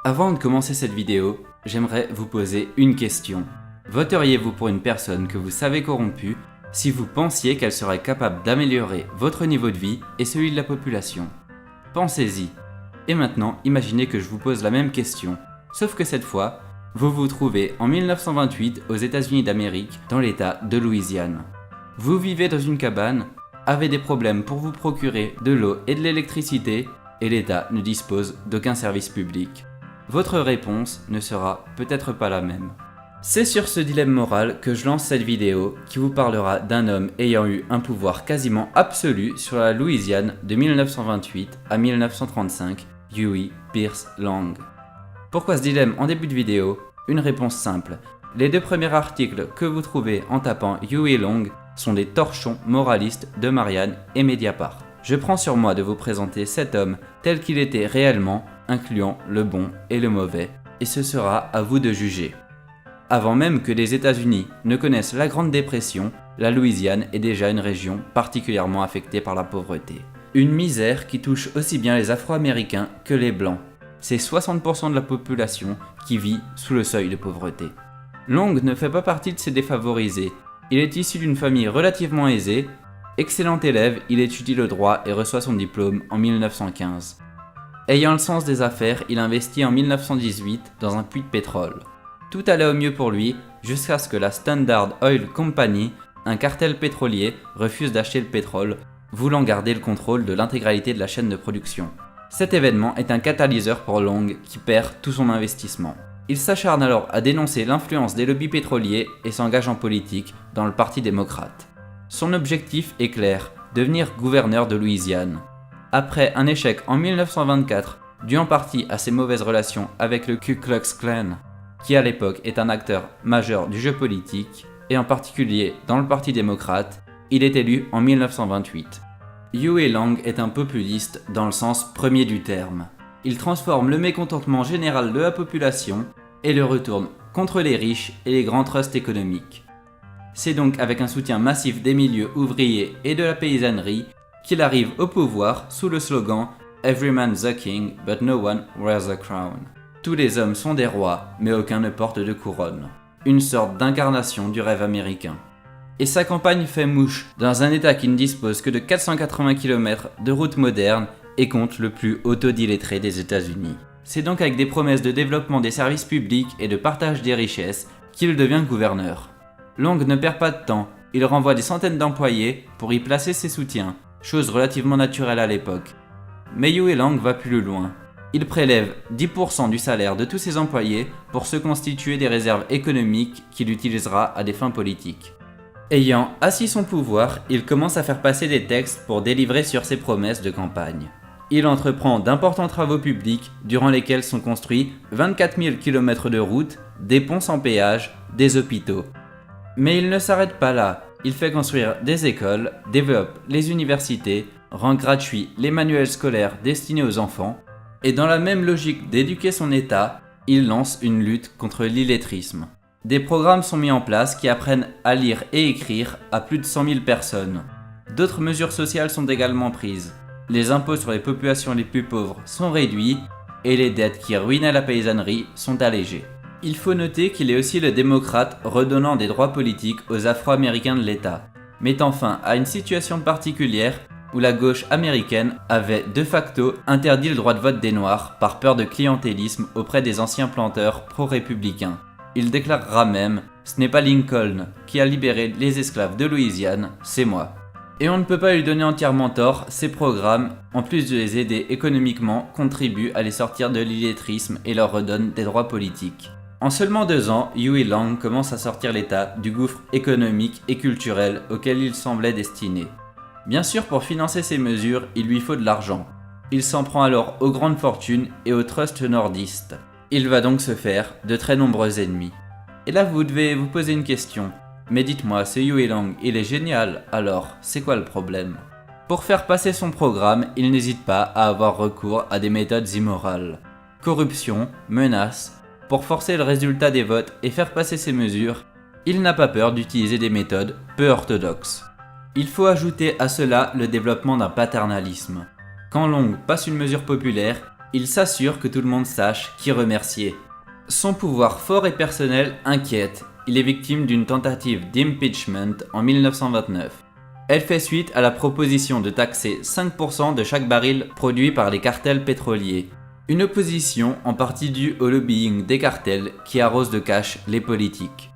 Avant de commencer cette vidéo, j'aimerais vous poser une question. Voteriez-vous pour une personne que vous savez corrompue si vous pensiez qu'elle serait capable d'améliorer votre niveau de vie et celui de la population? Pensez-y. Et maintenant, imaginez que je vous pose la même question, sauf que cette fois, vous vous trouvez en 1928 aux États-Unis d'Amérique, dans l'État de Louisiane. Vous vivez dans une cabane, avez des problèmes pour vous procurer de l'eau et de l'électricité, et l'État ne dispose d'aucun service public. Votre réponse ne sera peut-être pas la même. C'est sur ce dilemme moral que je lance cette vidéo qui vous parlera d'un homme ayant eu un pouvoir quasiment absolu sur la Louisiane de 1928 à 1935, Huey Pierce Long. Pourquoi ce dilemme en début de vidéo? Une réponse simple. Les deux premiers articles que vous trouvez en tapant Huey Long sont des torchons moralistes de Marianne et Mediapart. Je prends sur moi de vous présenter cet homme tel qu'il était réellement, incluant le bon et le mauvais, et ce sera à vous de juger. Avant même que les États-Unis ne connaissent la Grande Dépression, la Louisiane est déjà une région particulièrement affectée par la pauvreté. Une misère qui touche aussi bien les Afro-Américains que les Blancs. C'est 60% de la population qui vit sous le seuil de pauvreté. Long ne fait pas partie de ces défavorisés. Il est issu d'une famille relativement aisée. Excellent élève, il étudie le droit et reçoit son diplôme en 1915. Ayant le sens des affaires, il investit en 1918 dans un puits de pétrole. Tout allait au mieux pour lui, jusqu'à ce que la Standard Oil Company, un cartel pétrolier, refuse d'acheter le pétrole, voulant garder le contrôle de l'intégralité de la chaîne de production. Cet événement est un catalyseur pour Long qui perd tout son investissement. Il s'acharne alors à dénoncer l'influence des lobbies pétroliers et s'engage en politique dans le Parti démocrate. Son objectif est clair, devenir gouverneur de Louisiane. Après un échec en 1924, dû en partie à ses mauvaises relations avec le Ku Klux Klan, qui à l'époque est un acteur majeur du jeu politique, et en particulier dans le Parti démocrate, il est élu en 1928. Huey Long est un populiste dans le sens premier du terme. Il transforme le mécontentement général de la population et le retourne contre les riches et les grands trusts économiques. C'est donc avec un soutien massif des milieux ouvriers et de la paysannerie qu'il arrive au pouvoir sous le slogan « Every man's a king, but no one wears a crown ». Tous les hommes sont des rois, mais aucun ne porte de couronne. Une sorte d'incarnation du rêve américain. Et sa campagne fait mouche dans un état qui ne dispose que de 480 km de routes modernes et compte le plus autodilettré des États-Unis. C'est donc avec des promesses de développement des services publics et de partage des richesses qu'il devient gouverneur. Long ne perd pas de temps, il renvoie des centaines d'employés pour y placer ses soutiens, chose relativement naturelle à l'époque. Mais Huey Long va plus loin. Il prélève 10% du salaire de tous ses employés pour se constituer des réserves économiques qu'il utilisera à des fins politiques. Ayant assis son pouvoir, il commence à faire passer des textes pour délivrer sur ses promesses de campagne. Il entreprend d'importants travaux publics durant lesquels sont construits 24 000 km de routes, des ponts sans péage, des hôpitaux. Mais il ne s'arrête pas là, il fait construire des écoles, développe les universités, rend gratuits les manuels scolaires destinés aux enfants, et dans la même logique d'éduquer son État, il lance une lutte contre l'illettrisme. Des programmes sont mis en place qui apprennent à lire et écrire à plus de 100 000 personnes. D'autres mesures sociales sont également prises. Les impôts sur les populations les plus pauvres sont réduits et les dettes qui ruinaient la paysannerie sont allégées. Il faut noter qu'il est aussi le démocrate redonnant des droits politiques aux Afro-Américains de l'État, mettant fin à une situation particulière où la gauche américaine avait de facto interdit le droit de vote des Noirs par peur de clientélisme auprès des anciens planteurs pro-républicains. Il déclarera même « Ce n'est pas Lincoln qui a libéré les esclaves de Louisiane, c'est moi ». Et on ne peut pas lui donner entièrement tort, ces programmes, en plus de les aider économiquement, contribuent à les sortir de l'illettrisme et leur redonnent des droits politiques. En seulement 2 ans, Huey Long commence à sortir l'État du gouffre économique et culturel auquel il semblait destiné. Bien sûr, pour financer ces mesures, il lui faut de l'argent. Il s'en prend alors aux grandes fortunes et aux trusts nordistes. Il va donc se faire de très nombreux ennemis. Et là, vous devez vous poser une question. Mais dites-moi, ce Huey Long, il est génial, alors c'est quoi le problème? Pour faire passer son programme, il n'hésite pas à avoir recours à des méthodes immorales. Corruption, menaces. Pour forcer le résultat des votes et faire passer ses mesures, il n'a pas peur d'utiliser des méthodes peu orthodoxes. Il faut ajouter à cela le développement d'un paternalisme. Quand Long passe une mesure populaire, Il s'assure que tout le monde sache qui remercier. Son pouvoir fort et personnel inquiète. Il est victime d'une tentative d'impeachment en 1929. Elle fait suite à la proposition de taxer 5% de chaque baril produit par les cartels pétroliers. Une opposition en partie due au lobbying des cartels qui arrosent de cash les politiques.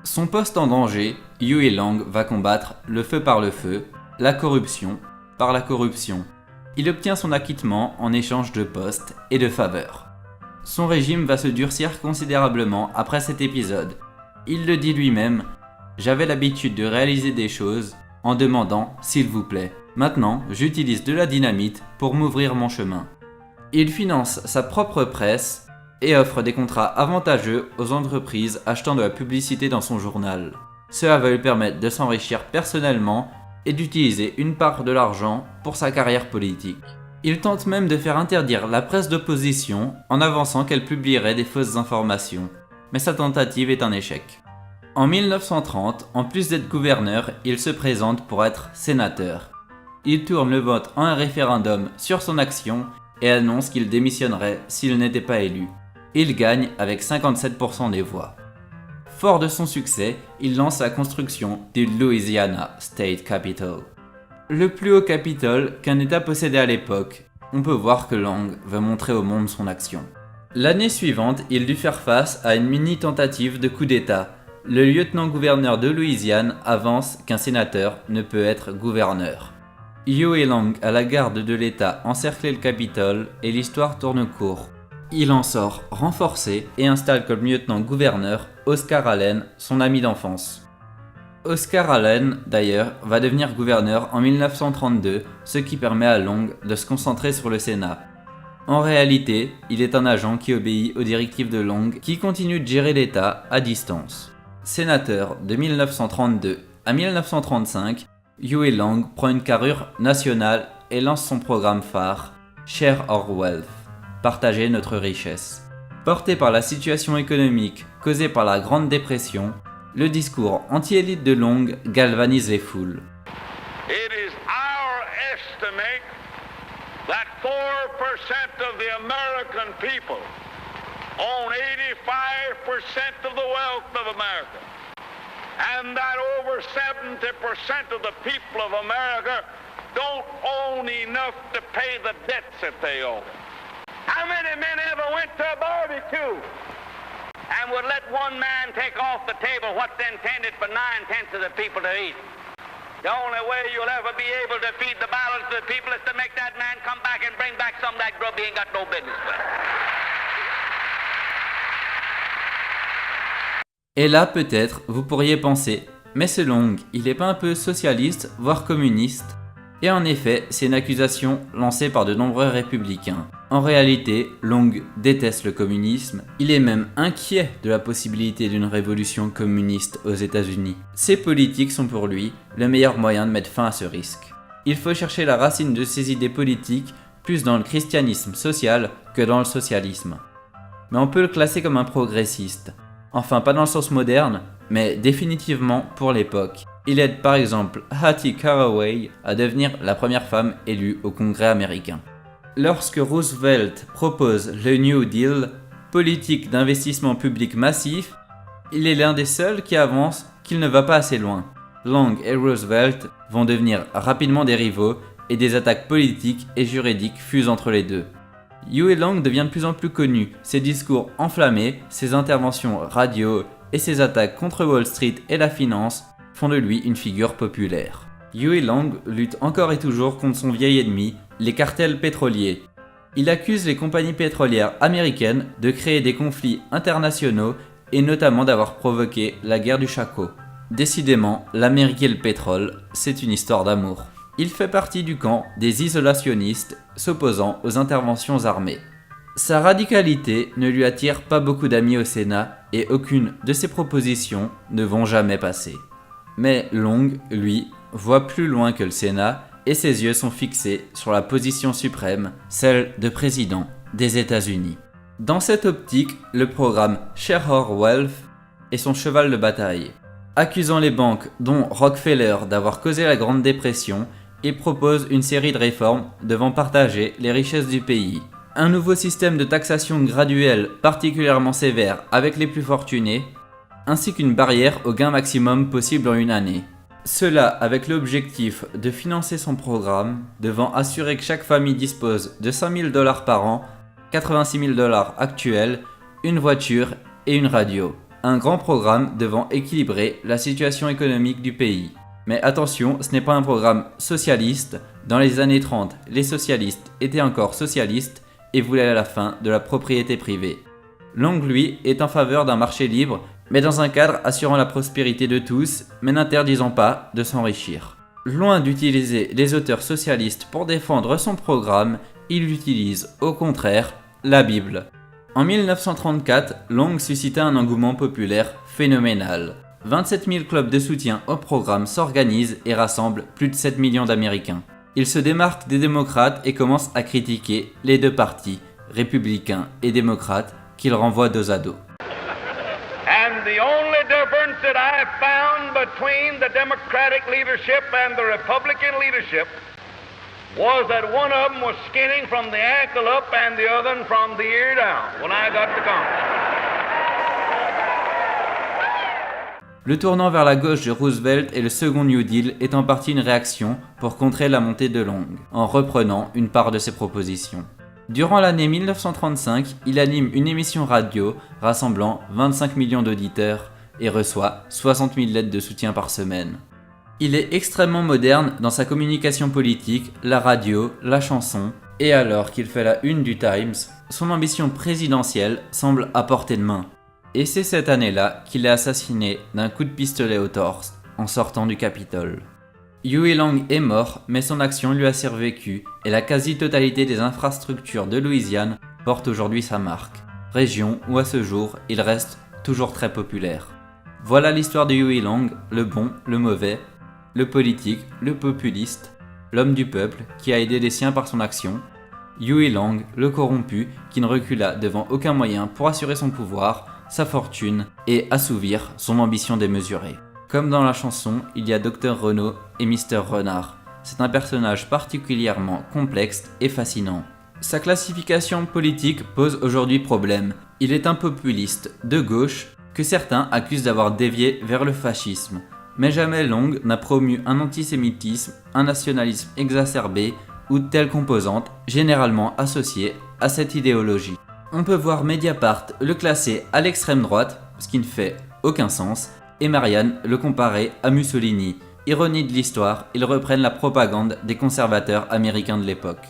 Son poste en danger, Huey Long va combattre le feu par le feu, la corruption par la corruption. Il obtient son acquittement en échange de postes et de faveurs. Son régime va se durcir considérablement après cet épisode. Il le dit lui-même, « J'avais l'habitude de réaliser des choses en demandant s'il vous plaît. Maintenant, j'utilise de la dynamite pour m'ouvrir mon chemin. » Il finance sa propre presse et offre des contrats avantageux aux entreprises achetant de la publicité dans son journal. Cela va lui permettre de s'enrichir personnellement et d'utiliser une part de l'argent pour sa carrière politique. Il tente même de faire interdire la presse d'opposition en avançant qu'elle publierait des fausses informations, mais sa tentative est un échec. En 1930, en plus d'être gouverneur, il se présente pour être sénateur. Il tourne le vote en un référendum sur son action et annonce qu'il démissionnerait s'il n'était pas élu. Il gagne avec 57% des voix. Fort de son succès, il lance la construction du Louisiana State Capitol. Le plus haut Capitole qu'un État possédait à l'époque. On peut voir que Long veut montrer au monde son action. L'année suivante, il dut faire face à une mini-tentative de coup d'État. Le lieutenant-gouverneur de Louisiane avance qu'un sénateur ne peut être gouverneur. Huey Long, à la garde de l'État, encercle le Capitole et l'histoire tourne court. Il en sort renforcé et installe comme lieutenant-gouverneur Oscar Allen, son ami d'enfance. Oscar Allen, d'ailleurs, va devenir gouverneur en 1932, ce qui permet à Long de se concentrer sur le Sénat. En réalité, il est un agent qui obéit aux directives de Long, qui continue de gérer l'État à distance. Sénateur de 1932 à 1935, Huey Long prend une carrure nationale et lance son programme phare, Share Our Wealth, partager notre richesse. Porté par la situation économique causée par la Grande Dépression, le discours anti-élite de Long galvanise les foules. It is our estimate that 4% of the American people own 85% of the wealth of America, and that over 70% of the people of America don't own enough to pay the debts that they owe. How many men ever went to a barbecue and would let one man take off the table what's intended for 9/10 of the people to eat? The only way you'll ever be able to feed the balance of the people is to make that man come back and bring back some of that grub he ain't got no business with. Et là, peut-être, vous pourriez penser, mais c'est Long, il est pas un peu socialiste, voire communiste? Et en effet, c'est une accusation lancée par de nombreux républicains. En réalité, Long déteste le communisme, il est même inquiet de la possibilité d'une révolution communiste aux États-Unis. Ces politiques sont pour lui le meilleur moyen de mettre fin à ce risque. Il faut chercher la racine de ses idées politiques plus dans le christianisme social que dans le socialisme. Mais on peut le classer comme un progressiste. Enfin, pas dans le sens moderne, mais définitivement pour l'époque. Il aide par exemple Hattie Caraway à devenir la première femme élue au Congrès américain. Lorsque Roosevelt propose le New Deal, politique d'investissement public massif, il est l'un des seuls qui avance qu'il ne va pas assez loin. Long et Roosevelt vont devenir rapidement des rivaux et des attaques politiques et juridiques fusent entre les deux. Huey Long devient de plus en plus connu, ses discours enflammés, ses interventions radio et ses attaques contre Wall Street et la finance font de lui une figure populaire. Huey Long lutte encore et toujours contre son vieil ennemi, les cartels pétroliers. Il accuse les compagnies pétrolières américaines de créer des conflits internationaux et notamment d'avoir provoqué la guerre du Chaco. Décidément, l'Amérique et le pétrole, c'est une histoire d'amour. Il fait partie du camp des isolationnistes s'opposant aux interventions armées. Sa radicalité ne lui attire pas beaucoup d'amis au Sénat et aucune de ses propositions ne vont jamais passer. Mais Long, lui, voit plus loin que le Sénat et ses yeux sont fixés sur la position suprême, celle de président des États-Unis. Dans cette optique, le programme Share Our Wealth est son cheval de bataille. Accusant les banques, dont Rockefeller, d'avoir causé la Grande Dépression, il propose une série de réformes devant partager les richesses du pays. un nouveau système de taxation graduelle particulièrement sévère avec les plus fortunés, ainsi qu'une barrière au gain maximum possible en une année. Cela avec l'objectif de financer son programme, devant assurer que chaque famille dispose de 5 000 $ par an, 86 000 $ actuels, une voiture et une radio. Un grand programme devant équilibrer la situation économique du pays. Mais attention, ce n'est pas un programme socialiste. Dans les années 30, les socialistes étaient encore socialistes et voulaient la fin de la propriété privée. Long, lui, est en faveur d'un marché libre, mais dans un cadre assurant la prospérité de tous, mais n'interdisant pas de s'enrichir. Loin d'utiliser les auteurs socialistes pour défendre son programme, il utilise, au contraire, la Bible. En 1934, Long suscita un engouement populaire phénoménal. 27 000 clubs de soutien au programme s'organisent et rassemblent plus de 7 millions d'Américains. Il se démarque des démocrates et commence à critiquer les deux partis, républicains et démocrates, qu'il renvoie dos à dos. And the only difference that I found between the Democratic leadership and the Republican leadership was that one of them was skinning from the ankle up and the other from the ear down when I got to Congress. Le tournant vers la gauche de Roosevelt et le second New Deal est en partie une réaction pour contrer la montée de Long, en reprenant une part de ses propositions. Durant l'année 1935, il anime une émission radio rassemblant 25 millions d'auditeurs et reçoit 60 000 lettres de soutien par semaine. Il est extrêmement moderne dans sa communication politique, la radio, la chanson, et alors qu'il fait la une du Times, son ambition présidentielle semble à portée de main. Et c'est cette année-là qu'il est assassiné d'un coup de pistolet au torse en sortant du Capitole. Huey Long est mort, mais son action lui a survécu et la quasi-totalité des infrastructures de Louisiane porte aujourd'hui sa marque, région où à ce jour il reste toujours très populaire. Voilà l'histoire de Huey Long, le bon, le mauvais, le politique, le populiste, l'homme du peuple qui a aidé les siens par son action, Huey Long, le corrompu qui ne recula devant aucun moyen pour assurer son pouvoir, sa fortune et assouvir son ambition démesurée. Comme dans la chanson, il y a Dr Renault et Mr Renard. C'est un personnage particulièrement complexe et fascinant. Sa classification politique pose aujourd'hui problème. Il est un populiste de gauche que certains accusent d'avoir dévié vers le fascisme. Mais jamais Long n'a promu un antisémitisme, un nationalisme exacerbé ou de telles composantes généralement associées à cette idéologie. On peut voir Mediapart le classer à l'extrême droite, ce qui ne fait aucun sens, et Marianne le comparer à Mussolini. Ironie de l'histoire, ils reprennent la propagande des conservateurs américains de l'époque.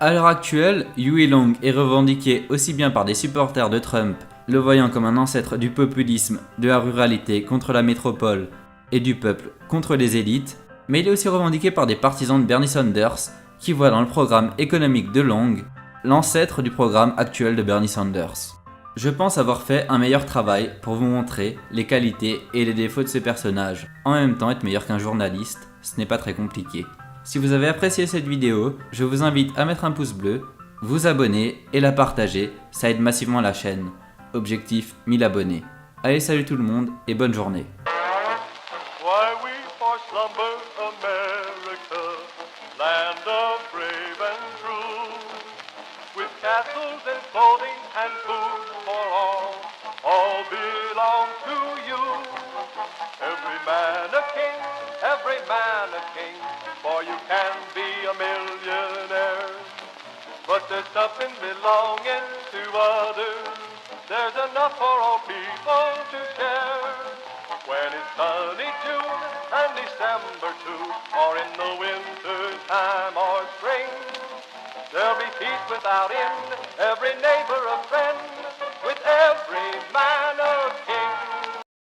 À l'heure actuelle, Huey Long est revendiqué aussi bien par des supporters de Trump, le voyant comme un ancêtre du populisme, de la ruralité contre la métropole et du peuple contre les élites, mais il est aussi revendiqué par des partisans de Bernie Sanders qui voient dans le programme économique de Long l'ancêtre du programme actuel de Bernie Sanders. Je pense avoir fait un meilleur travail pour vous montrer les qualités et les défauts de ce personnage. En même temps, être meilleur qu'un journaliste, ce n'est pas très compliqué. Si vous avez apprécié cette vidéo, je vous invite à mettre un pouce bleu, vous abonner et la partager, ça aide massivement la chaîne. Objectif 1000 abonnés. Allez, salut tout le monde et bonne journée. Why we for slumber, America, land of brave and true, with castles and clothing and food for all belong to you. Every man a king, for you can be a millionaire. But there's something belonging to others, there's enough for all people to share. When it's sunny June and December too, or in the winter time or spring, there'll be peace without end, every neighbor